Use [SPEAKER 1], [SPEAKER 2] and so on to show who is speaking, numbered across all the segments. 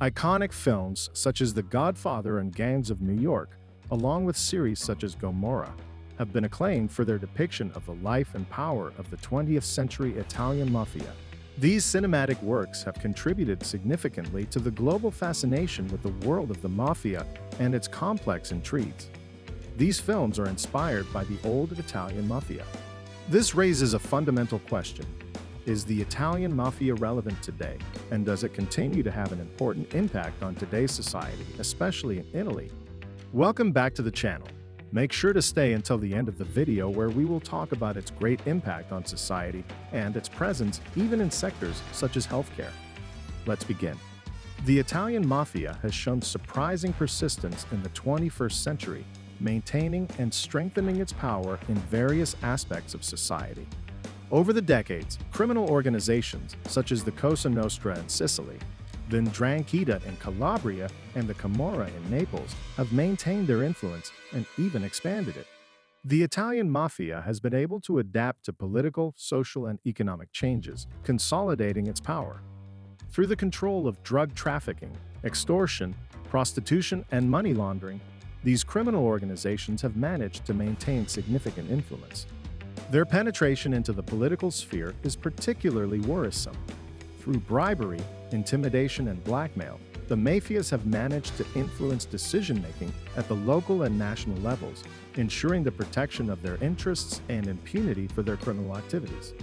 [SPEAKER 1] Iconic films such as The Godfather and Gangs of New York, along with series such as Gomorrah, have been acclaimed for their depiction of the life and power of the 20th century Italian mafia. These cinematic works have contributed significantly to the global fascination with the world of the mafia and its complex intrigues. These films are inspired by the old Italian mafia. This raises a fundamental question. Is the Italian mafia relevant today, and does it continue to have an important impact on today's society, especially in Italy? Welcome back to the channel. Make sure to stay until the end of the video where we will talk about its great impact on society and its presence even in sectors such as healthcare. Let's begin. The Italian mafia has shown surprising persistence in the 21st century, maintaining and strengthening its power in various aspects of society. Over the decades, criminal organizations such as the Cosa Nostra in Sicily, the Ndrangheta in Calabria, and the Camorra in Naples have maintained their influence and even expanded it. The Italian mafia has been able to adapt to political, social, and economic changes, consolidating its power. Through the control of drug trafficking, extortion, prostitution, and money laundering, these criminal organizations have managed to maintain significant influence. Their penetration into the political sphere is particularly worrisome. Through bribery, intimidation, and blackmail, the mafias have managed to influence decision-making at the local and national levels, ensuring the protection of their interests and impunity for their criminal activities.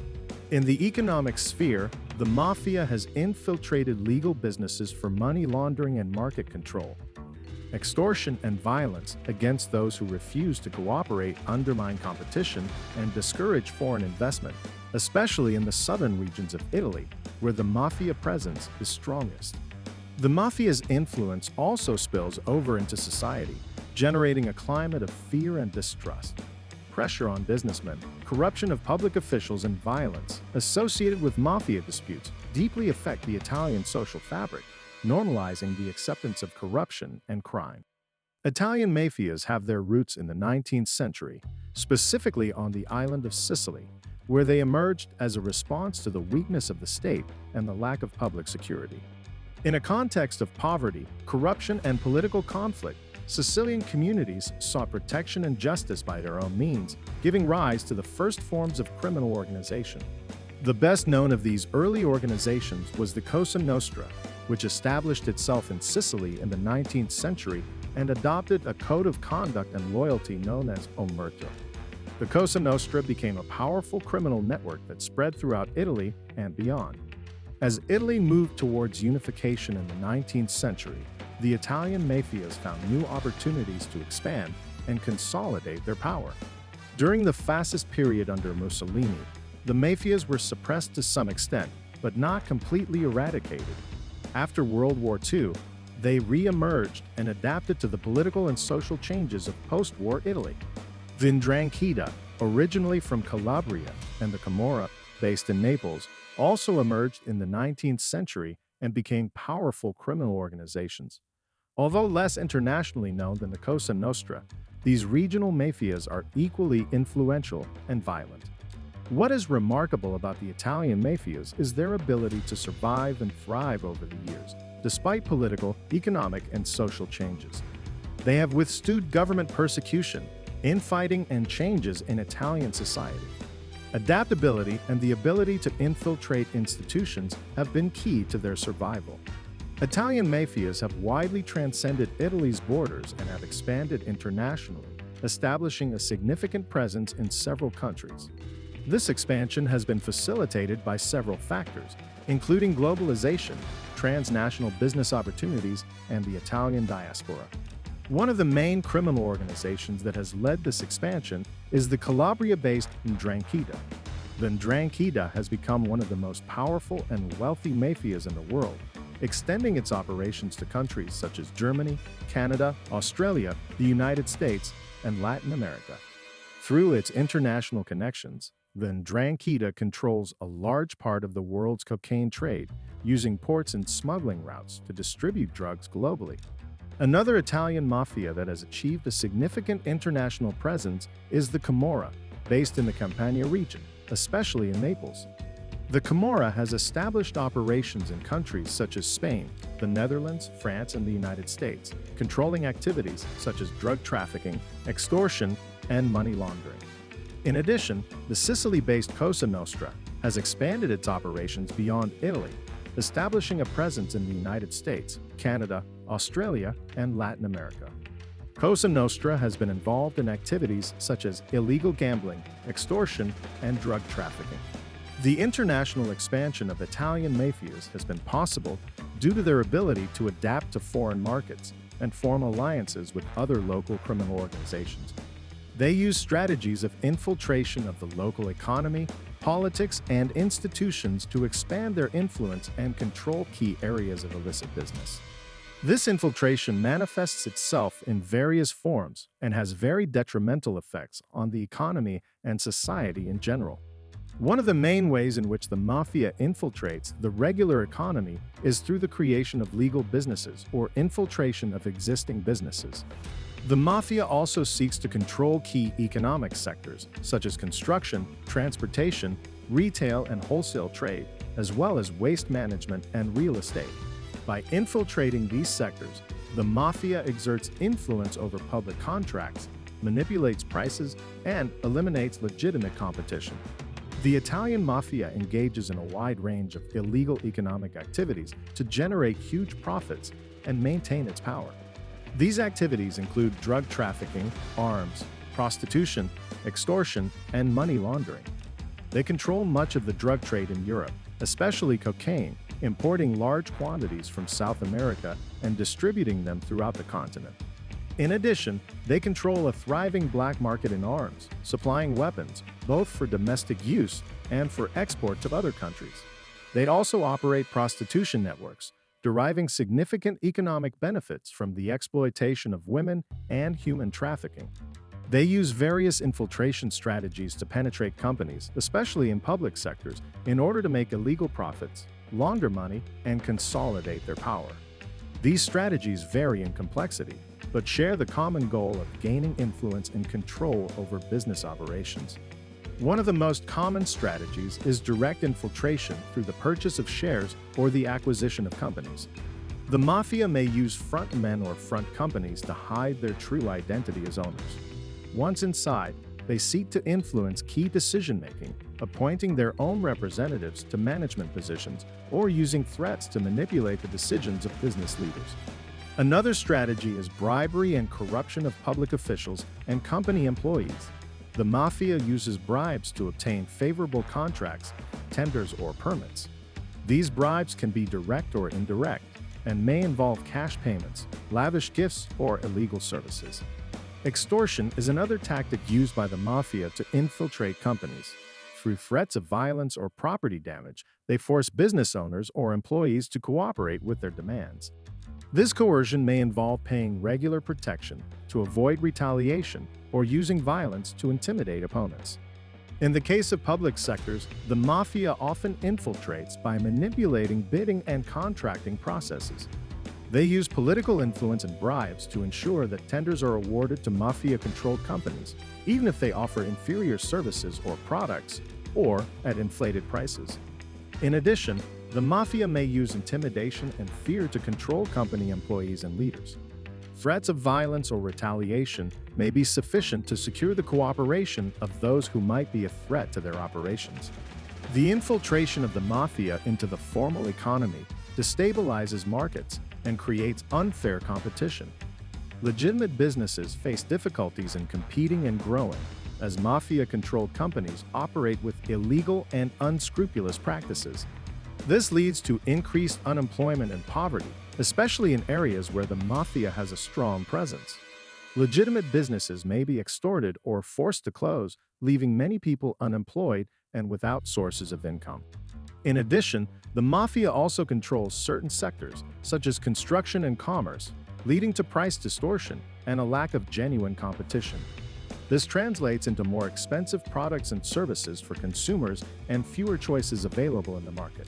[SPEAKER 1] In the economic sphere, the mafia has infiltrated legal businesses for money laundering and market control. Extortion and violence against those who refuse to cooperate undermine competition and discourage foreign investment, especially in the southern regions of Italy, where the mafia presence is strongest. The mafia's influence also spills over into society, generating a climate of fear and distrust. Pressure on businessmen, corruption of public officials, and violence associated with mafia disputes deeply affect the Italian social fabric, normalizing the acceptance of corruption and crime. Italian mafias have their roots in the 19th century, specifically on the island of Sicily, where they emerged as a response to the weakness of the state and the lack of public security. In a context of poverty, corruption, and political conflict, Sicilian communities sought protection and justice by their own means, giving rise to the first forms of criminal organization. The best known of these early organizations was the Cosa Nostra, which established itself in Sicily in the 19th century and adopted a code of conduct and loyalty known as omerta. The Cosa Nostra became a powerful criminal network that spread throughout Italy and beyond. As Italy moved towards unification in the 19th century, the Italian mafias found new opportunities to expand and consolidate their power. During the fascist period under Mussolini, the mafias were suppressed to some extent, but not completely eradicated. After World War II, they re-emerged and adapted to the political and social changes of post-war Italy. The Ndrangheta, originally from Calabria, and the Camorra, based in Naples, also emerged in the 19th century and became powerful criminal organizations. Although less internationally known than the Cosa Nostra, these regional mafias are equally influential and violent. What is remarkable about the Italian mafias is their ability to survive and thrive over the years, despite political, economic, and social changes. They have withstood government persecution, infighting, and changes in Italian society. Adaptability and the ability to infiltrate institutions have been key to their survival. Italian mafias have widely transcended Italy's borders and have expanded internationally, establishing a significant presence in several countries. This expansion has been facilitated by several factors, including globalization, transnational business opportunities, and the Italian diaspora. One of the main criminal organizations that has led this expansion is the Calabria-based Ndrangheta. The Ndrangheta has become one of the most powerful and wealthy mafias in the world, extending its operations to countries such as Germany, Canada, Australia, the United States, and Latin America. Through its international connections, the Ndrangheta controls a large part of the world's cocaine trade, using ports and smuggling routes to distribute drugs globally. Another Italian mafia that has achieved a significant international presence is the Camorra, based in the Campania region, especially in Naples. The Camorra has established operations in countries such as Spain, the Netherlands, France, and the United States, controlling activities such as drug trafficking, extortion, and money laundering. In addition, the Sicily-based Cosa Nostra has expanded its operations beyond Italy, establishing a presence in the United States, Canada, Australia, and Latin America. Cosa Nostra has been involved in activities such as illegal gambling, extortion, and drug trafficking. The international expansion of Italian mafias has been possible due to their ability to adapt to foreign markets and form alliances with other local criminal organizations. They use strategies of infiltration of the local economy, politics, and institutions to expand their influence and control key areas of illicit business. This infiltration manifests itself in various forms and has very detrimental effects on the economy and society in general. One of the main ways in which the mafia infiltrates the regular economy is through the creation of legal businesses or infiltration of existing businesses. The mafia also seeks to control key economic sectors, such as construction, transportation, retail and wholesale trade, as well as waste management and real estate. By infiltrating these sectors, the mafia exerts influence over public contracts, manipulates prices, and eliminates legitimate competition. The Italian mafia engages in a wide range of illegal economic activities to generate huge profits and maintain its power. These activities include drug trafficking, arms, prostitution, extortion, and money laundering. They control much of the drug trade in Europe, especially cocaine, importing large quantities from South America and distributing them throughout the continent. In addition, they control a thriving black market in arms, supplying weapons, both for domestic use and for export to other countries. They also operate prostitution networks, deriving significant economic benefits from the exploitation of women and human trafficking. They use various infiltration strategies to penetrate companies, especially in public sectors, in order to make illegal profits, launder money, and consolidate their power. These strategies vary in complexity, but share the common goal of gaining influence and control over business operations. One of the most common strategies is direct infiltration through the purchase of shares or the acquisition of companies. The mafia may use front men or front companies to hide their true identity as owners. Once inside, they seek to influence key decision-making, appointing their own representatives to management positions or using threats to manipulate the decisions of business leaders. Another strategy is bribery and corruption of public officials and company employees. The mafia uses bribes to obtain favorable contracts, tenders, or permits. These bribes can be direct or indirect and may involve cash payments, lavish gifts, or illegal services. Extortion is another tactic used by the mafia to infiltrate companies. Through threats of violence or property damage, they force business owners or employees to cooperate with their demands. This coercion may involve paying regular protection to avoid retaliation or using violence to intimidate opponents. In the case of public sectors, the mafia often infiltrates by manipulating bidding and contracting processes. They use political influence and bribes to ensure that tenders are awarded to mafia-controlled companies, even if they offer inferior services or products, or at inflated prices. In addition, the mafia may use intimidation and fear to control company employees and leaders. Threats of violence or retaliation may be sufficient to secure the cooperation of those who might be a threat to their operations. The infiltration of the mafia into the formal economy destabilizes markets and creates unfair competition. Legitimate businesses face difficulties in competing and growing as mafia-controlled companies operate with illegal and unscrupulous practices. This leads to increased unemployment and poverty, especially in areas where the mafia has a strong presence. Legitimate businesses may be extorted or forced to close, leaving many people unemployed and without sources of income. In addition, the mafia also controls certain sectors, such as construction and commerce, leading to price distortion and a lack of genuine competition. This translates into more expensive products and services for consumers and fewer choices available in the market.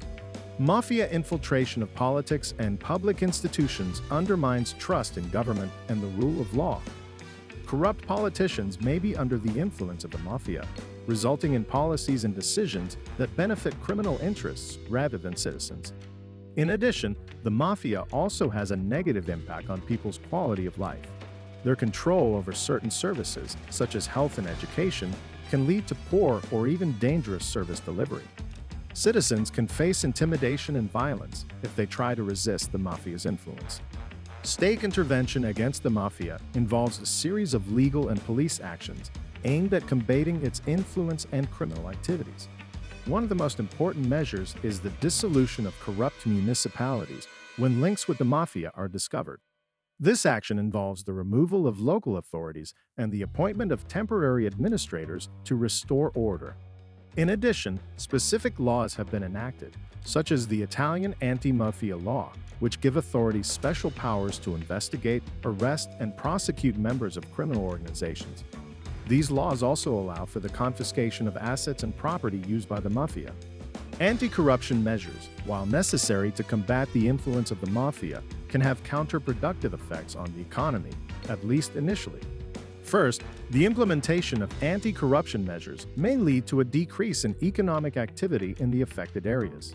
[SPEAKER 1] Mafia infiltration of politics and public institutions undermines trust in government and the rule of law. Corrupt politicians may be under the influence of the mafia. resulting in policies and decisions that benefit criminal interests rather than citizens. In addition, the mafia also has a negative impact on people's quality of life. Their control over certain services, such as health and education, can lead to poor or even dangerous service delivery. Citizens can face intimidation and violence if they try to resist the mafia's influence. State intervention against the mafia involves a series of legal and police actions aimed at combating its influence and criminal activities. One of the most important measures is the dissolution of corrupt municipalities when links with the mafia are discovered. This action involves the removal of local authorities and the appointment of temporary administrators to restore order. In addition, specific laws have been enacted, such as the Italian anti-mafia law, which give authorities special powers to investigate, arrest, and prosecute members of criminal organizations. These laws also allow for the confiscation of assets and property used by the mafia. Anti-corruption measures, while necessary to combat the influence of the mafia, can have counterproductive effects on the economy, at least initially. First, the implementation of anti-corruption measures may lead to a decrease in economic activity in the affected areas.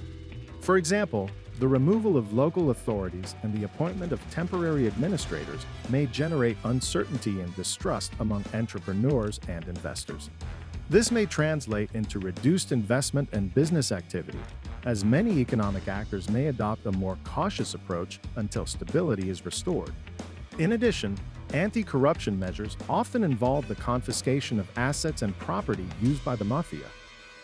[SPEAKER 1] For example, the removal of local authorities and the appointment of temporary administrators may generate uncertainty and distrust among entrepreneurs and investors. This may translate into reduced investment and business activity, as many economic actors may adopt a more cautious approach until stability is restored. In addition, anti-corruption measures often involve the confiscation of assets and property used by the mafia.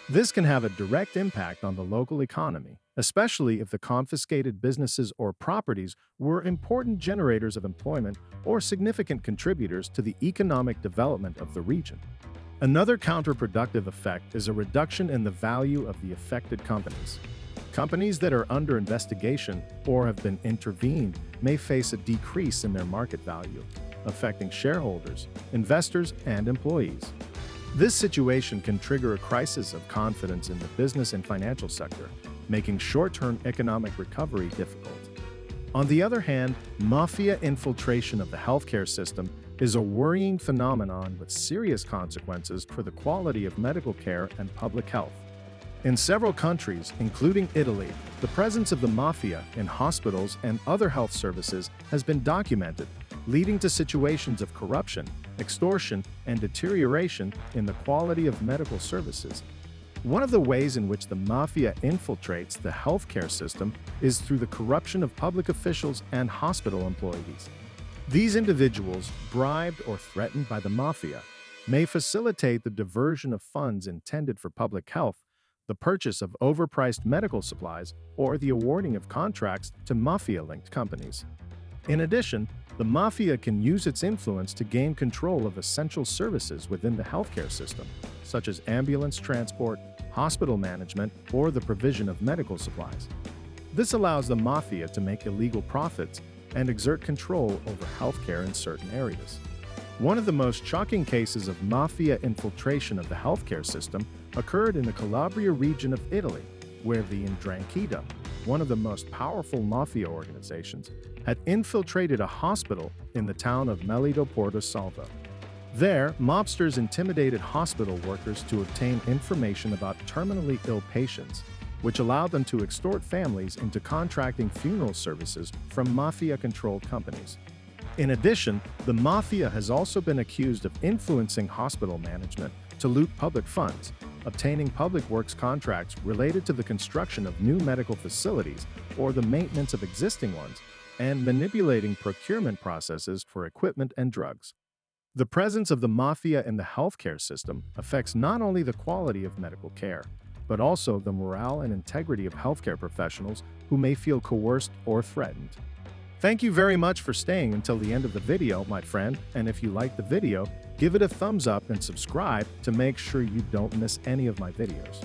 [SPEAKER 1] This can have a direct impact on the local economy, especially if the confiscated businesses or properties were important generators of employment or significant contributors to the economic development of the region. Another counterproductive effect is a reduction in the value of the affected companies. Companies that are under investigation or have been intervened may face a decrease in their market value, affecting shareholders, investors, and employees. This situation can trigger a crisis of confidence in the business and financial sector, making short-term economic recovery difficult. On the other hand, mafia infiltration of the healthcare system is a worrying phenomenon with serious consequences for the quality of medical care and public health. In several countries, including Italy, the presence of the mafia in hospitals and other health services has been documented, leading to situations of corruption, extortion, and deterioration in the quality of medical services. One of the ways in which the mafia infiltrates the healthcare system is through the corruption of public officials and hospital employees. These individuals, bribed or threatened by the mafia, may facilitate the diversion of funds intended for public health, the purchase of overpriced medical supplies, or the awarding of contracts to mafia-linked companies. In addition, the mafia can use its influence to gain control of essential services within the healthcare system, such as ambulance transport, hospital management, or the provision of medical supplies. This allows the mafia to make illegal profits and exert control over healthcare in certain areas. One of the most shocking cases of mafia infiltration of the healthcare system occurred in the Calabria region of Italy, where the Ndrangheta, one of the most powerful mafia organizations, had infiltrated a hospital in the town of Melito Porto Salvo. There, mobsters intimidated hospital workers to obtain information about terminally ill patients, which allowed them to extort families into contracting funeral services from mafia-controlled companies. In addition, the mafia has also been accused of influencing hospital management to loot public funds, obtaining public works contracts related to the construction of new medical facilities or the maintenance of existing ones, and manipulating procurement processes for equipment and drugs. The presence of the mafia in the healthcare system affects not only the quality of medical care, but also the morale and integrity of healthcare professionals who may feel coerced or threatened. Thank you very much for staying until the end of the video, my friend, and if you liked the video, give it a thumbs up and subscribe to make sure you don't miss any of my videos.